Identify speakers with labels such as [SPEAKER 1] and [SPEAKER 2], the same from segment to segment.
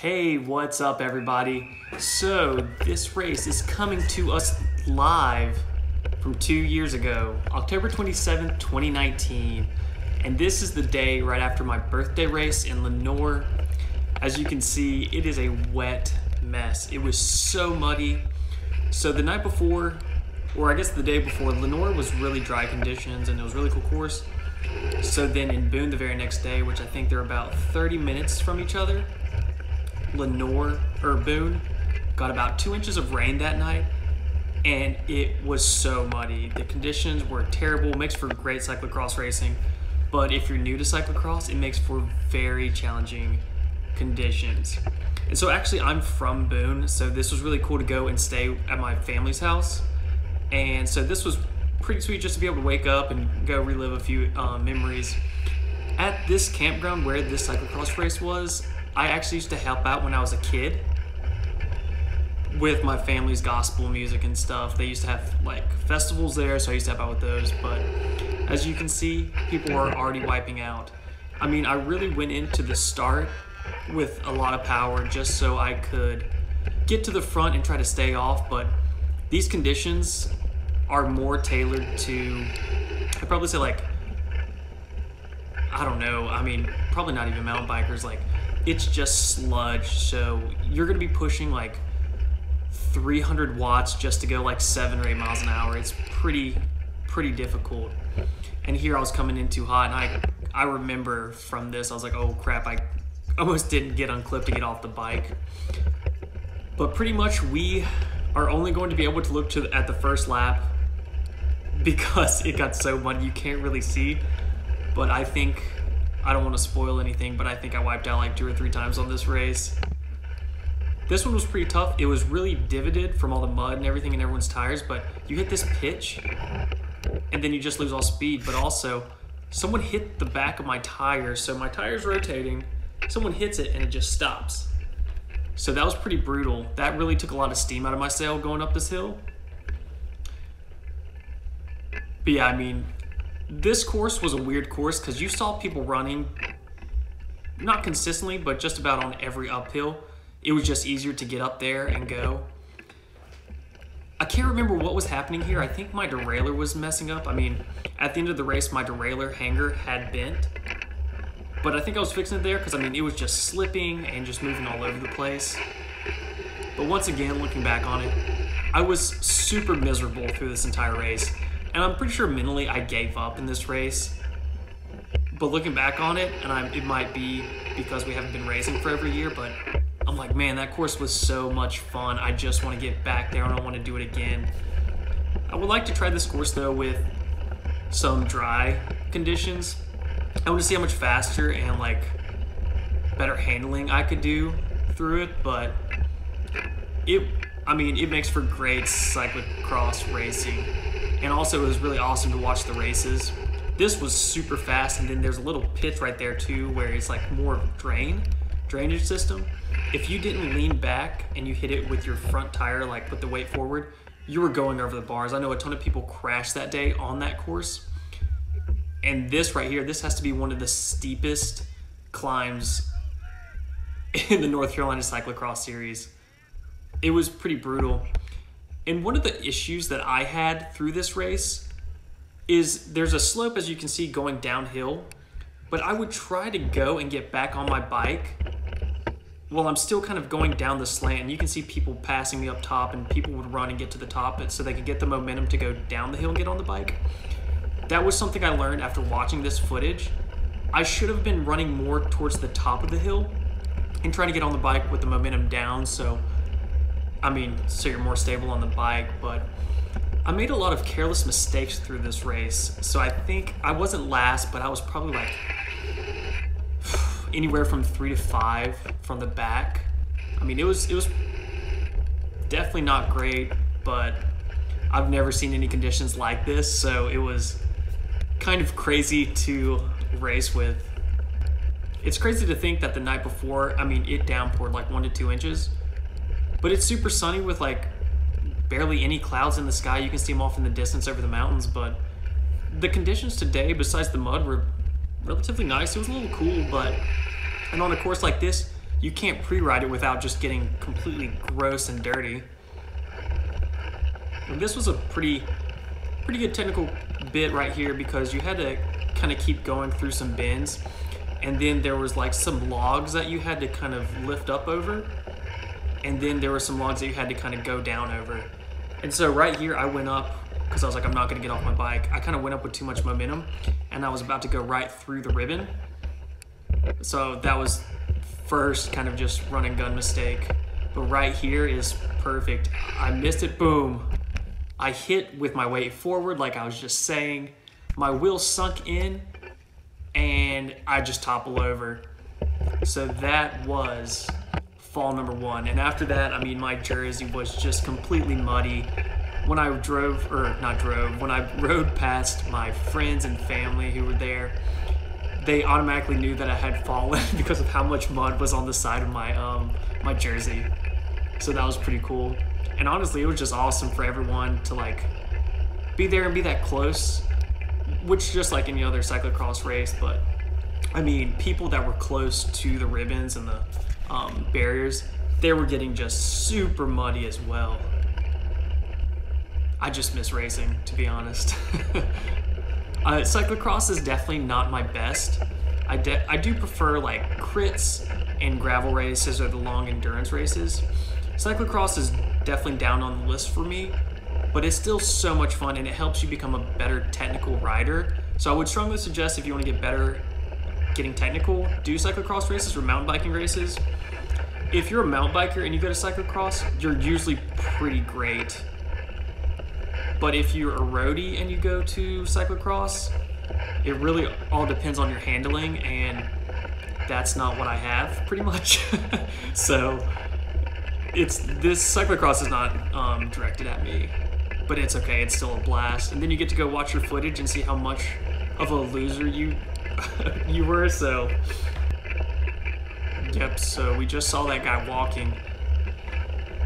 [SPEAKER 1] Hey, what's up everybody? So this race is coming to us live from 2 years ago, October 27th, 2019. And this is the day right after my birthday race in Lenore. As you can see, it is a wet mess. It was so muddy. So the night before, or I guess the day before, Lenore was really dry conditions and it was a really cool course. So then in Boone the very next day, which I think they're about 30 minutes from each other, Boone got about 2 inches of rain that night, and it was so muddy. The conditions were terrible. It makes for great cyclocross racing, but if you're new to cyclocross, it makes for very challenging conditions. And so actually I'm from Boone, so this was really cool to go and stay at my family's house. And so this was pretty sweet just to be able to wake up and go relive a few memories. At this campground where this cyclocross race was, I actually used to help out when I was a kid with my family's gospel music and stuff. They used to have like festivals there, so I used to help out with those. But as you can see, people are already wiping out. I mean, I really went into the start with a lot of power just so I could get to the front and try to stay off, but these conditions are more tailored to, I'd probably say like, I don't know, I mean, probably not even mountain bikers, like it's just sludge, so you're gonna be pushing like 300 watts just to go like 7 or 8 miles an hour. It's pretty difficult. And here I was coming in too hot, and I remember from this, I was like, oh crap, I almost didn't get unclipped to get off the bike. But pretty much we are only going to be able to look at the first lap because it got so muddy you can't really see. But I think, I don't want to spoil anything, but I think I wiped out like 2 or 3 times on this race. This one was pretty tough. It was really divoted from all the mud and everything in everyone's tires, but you hit this pitch and then you just lose all speed. But also, someone hit the back of my tire, so my tire's rotating, someone hits it and it just stops. So that was pretty brutal. That really took a lot of steam out of my sail going up this hill. But yeah, I mean, this course was a weird course because you saw people running, not consistently, but just about on every uphill. It was just easier to get up there and go. I can't remember what was happening here. I think my derailleur was messing up. I mean, at the end of the race, my derailleur hanger had bent, but I think I was fixing it there because I mean, it was just slipping and just moving all over the place. But once again, looking back on it, I was super miserable through this entire race. And I'm pretty sure mentally I gave up in this race. But looking back on it, and it might be because we haven't been racing for every year, but I'm like, man, that course was so much fun. I just want to get back there and I want to do it again. I would like to try this course though with some dry conditions. I want to see how much faster and like better handling I could do through it, but it makes for great cyclocross racing. And also it was really awesome to watch the races. This was super fast, and then there's a little pit right there too where it's like more drainage system. If you didn't lean back and you hit it with your front tire, like put the weight forward, you were going over the bars. I know a ton of people crashed that day on that course. And this right here, this has to be one of the steepest climbs in the North Carolina Cyclocross Series. It was pretty brutal. And one of the issues that I had through this race is there's a slope, as you can see, going downhill, but I would try to go and get back on my bike while I'm still kind of going down the slant. And you can see people passing me up top, and people would run and get to the top so they could get the momentum to go down the hill and get on the bike. That was something I learned after watching this footage. I should have been running more towards the top of the hill and trying to get on the bike with the momentum down, so you're more stable on the bike. But I made a lot of careless mistakes through this race. So I think I wasn't last, but I was probably like anywhere from 3 to 5 from the back. I mean, it was definitely not great, but I've never seen any conditions like this. So it was kind of crazy to race with. It's crazy to think that the night before, it downpoured like 1 to 2 inches. But it's super sunny with like barely any clouds in the sky. You can see them off in the distance over the mountains, but the conditions today, besides the mud, were relatively nice. It was a little cool, and on a course like this, you can't pre-ride it without just getting completely gross and dirty. And this was a pretty good technical bit right here, because you had to kind of keep going through some bends, and then there was like some logs that you had to kind of lift up over, and then there were some logs that you had to kind of go down over. And so right here I went up because I was like, I'm not going to get off my bike. I kind of went up with too much momentum, and I was about to go right through the ribbon. So that was first kind of just run and gun mistake. But right here is perfect. I missed it, boom. I hit with my weight forward like I was just saying. My wheel sunk in and I just toppled over. So that was fall number 1. And after that, I mean, my jersey was just completely muddy. When I when I rode past my friends and family who were there, they automatically knew that I had fallen because of how much mud was on the side of my my jersey. So that was pretty cool. And honestly, it was just awesome for everyone to like be there and be that close, which just like any other cyclocross race. But I mean, people that were close to the ribbons and the barriers, they were getting just super muddy as well. I just miss racing, to be honest. Cyclocross is definitely not my best. I do prefer like crits and gravel races or the long endurance races. Cyclocross is definitely down on the list for me, but it's still so much fun and it helps you become a better technical rider. So I would strongly suggest, if you want to get better getting technical, do cyclocross races or mountain biking races. If you're a mountain biker and you go to cyclocross, you're usually pretty great. But if you're a roadie and you go to cyclocross, it really all depends on your handling, and that's not what I have, pretty much. So this cyclocross is not directed at me, but it's okay, it's still a blast. And then you get to go watch your footage and see how much of a loser you were. So yep, so we just saw that guy walking.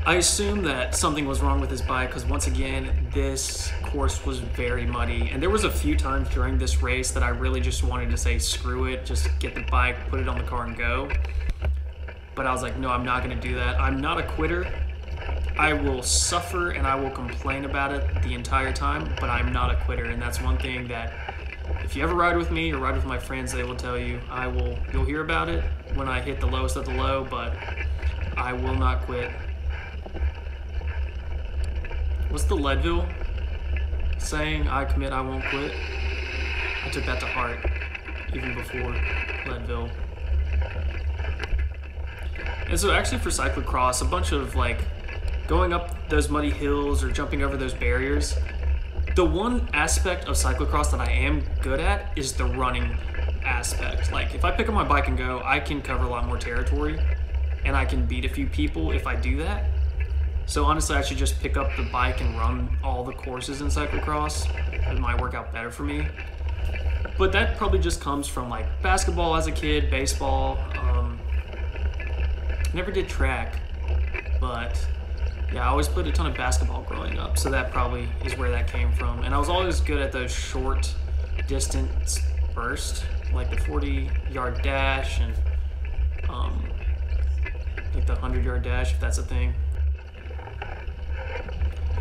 [SPEAKER 1] I assume that something was wrong with his bike, because once again, this course was very muddy. And there was a few times during this race that I really just wanted to say, screw it, just get the bike, put it on the car and go. But I was like, no, I'm not gonna do that. I'm not a quitter. I will suffer and I will complain about it the entire time, but I'm not a quitter. And that's one thing that, if you ever ride with me or ride with my friends, they will tell you, you'll hear about it when I hit the lowest of the low, but I will not quit. What's the Leadville saying? I commit, I won't quit. I took that to heart even before Leadville. And so actually for cyclocross, a bunch of like going up those muddy hills or jumping over those barriers, the one aspect of cyclocross that I am good at is the running aspect. Like if I pick up my bike and go, I can cover a lot more territory and I can beat a few people if I do that. So honestly, I should just pick up the bike and run all the courses in cyclocross. It might work out better for me. But that probably just comes from like basketball as a kid, baseball. Never did track, but yeah, I always played a ton of basketball growing up. So that probably is where that came from. And I was always good at those short distance bursts, like the 40-yard dash and like the 100-yard dash, if that's a thing.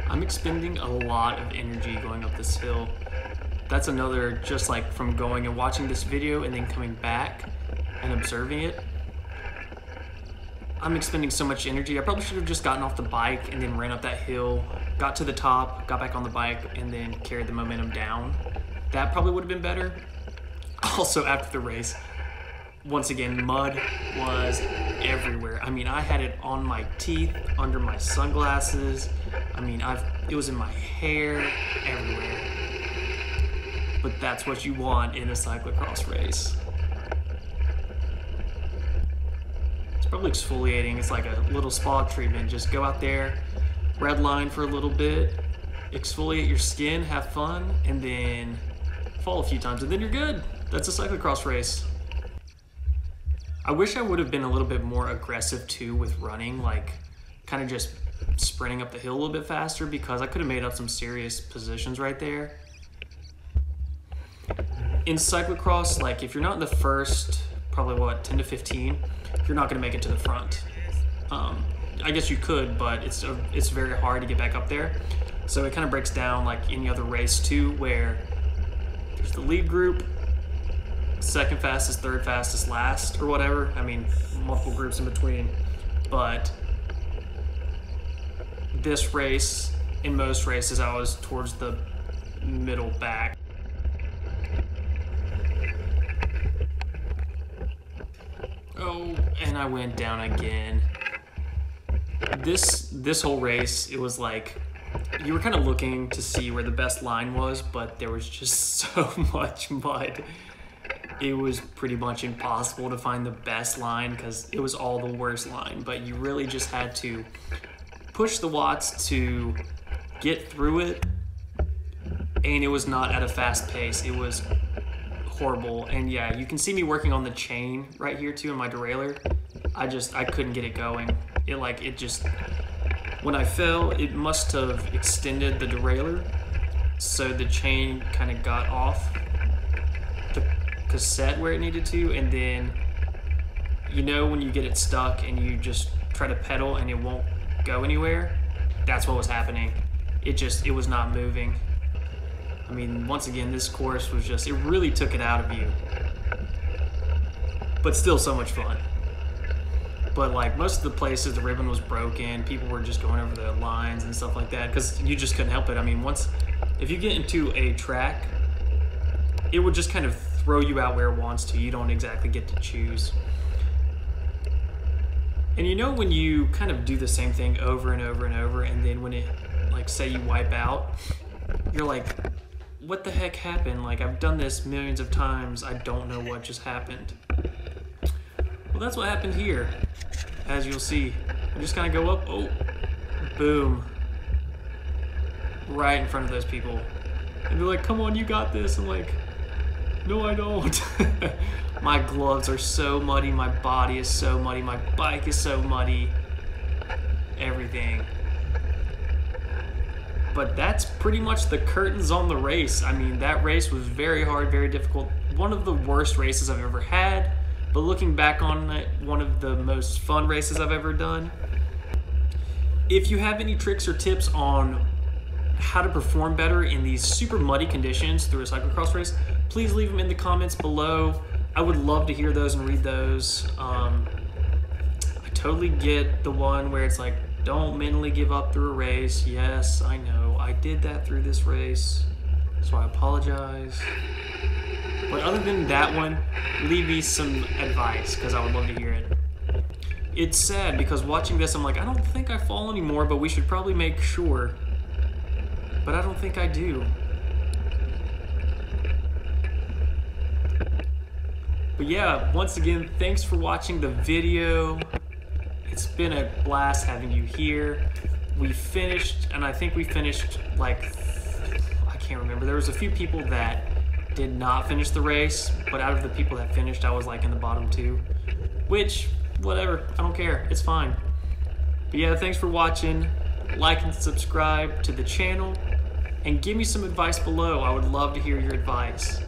[SPEAKER 1] I'm expending a lot of energy going up this hill. That's another, just like from going and watching this video and then coming back and observing it. I'm expending so much energy. I probably should have just gotten off the bike and then ran up that hill, got to the top, got back on the bike, and then carried the momentum down. That probably would have been better. Also, after the race, once again, mud was everywhere. I mean, I had it on my teeth, under my sunglasses. I mean, it was in my hair, everywhere. But that's what you want in a cyclocross race. It's probably exfoliating. It's like a little spa treatment. Just go out there, red line for a little bit, exfoliate your skin, have fun, and then fall a few times, and then you're good. That's a cyclocross race. I wish I would have been a little bit more aggressive too with running, like kind of just sprinting up the hill a little bit faster, because I could have made up some serious positions right there. In cyclocross, like if you're not in the first probably what, 10 to 15, you're not going to make it to the front. I guess you could, but it's very hard to get back up there. So it kind of breaks down like any other race too, where there's the lead group, second fastest, third fastest, last, or whatever. I mean, multiple groups in between. But this race, in most races, I was towards the middle back. Oh, and I went down again. This whole race, it was like, you were kind of looking to see where the best line was, but there was just so much mud. It was pretty much impossible to find the best line because it was all the worst line, but you really just had to push the watts to get through it, and it was not at a fast pace. It was horrible. And yeah, you can see me working on the chain right here too in my derailleur. I couldn't get it going. It just, when I fell, it must have extended the derailleur, so the chain kind of got off the cassette where it needed to, and then, you know, when you get it stuck and you just try to pedal and it won't go anywhere, that's what was happening. It was not moving. I mean, once again, this course was just, it really took it out of you, but still so much fun. But like most of the places, the ribbon was broken. People were just going over the lines and stuff like that because you just couldn't help it. I mean, if you get into a track, it would just kind of throw you out where it wants to. You don't exactly get to choose. And you know when you kind of do the same thing over and over and over, and then when it, like, say you wipe out, you're like, what the heck happened? Like, I've done this millions of times. I don't know what just happened. Well, that's what happened here. As you'll see, I just kind of go up, oh, boom, right in front of those people. And they're like, come on, you got this. I'm like, no, I don't. My gloves are so muddy, my body is so muddy, my bike is so muddy, everything. But that's pretty much the curtains on the race. I mean, that race was very hard, very difficult. One of the worst races I've ever had. But looking back on it, one of the most fun races I've ever done. If you have any tricks or tips on how to perform better in these super muddy conditions through a cyclocross race, please leave them in the comments below. I would love to hear those and read those. I totally get the one where it's like, don't mentally give up through a race. Yes, I know, I did that through this race, so I apologize. But other than that one, leave me some advice because I would love to hear it. It's sad because watching this, I'm like, I don't think I fall anymore, but we should probably make sure. But I don't think I do. But yeah, once again, thanks for watching the video. It's been a blast having you here. We finished, and I think we finished like, I can't remember. There was a few people that did not finish the race, but out of the people that finished, I was like in the bottom 2, which, whatever, I don't care, it's fine. But yeah, thanks for watching. Like and subscribe to the channel, and give me some advice below. I would love to hear your advice.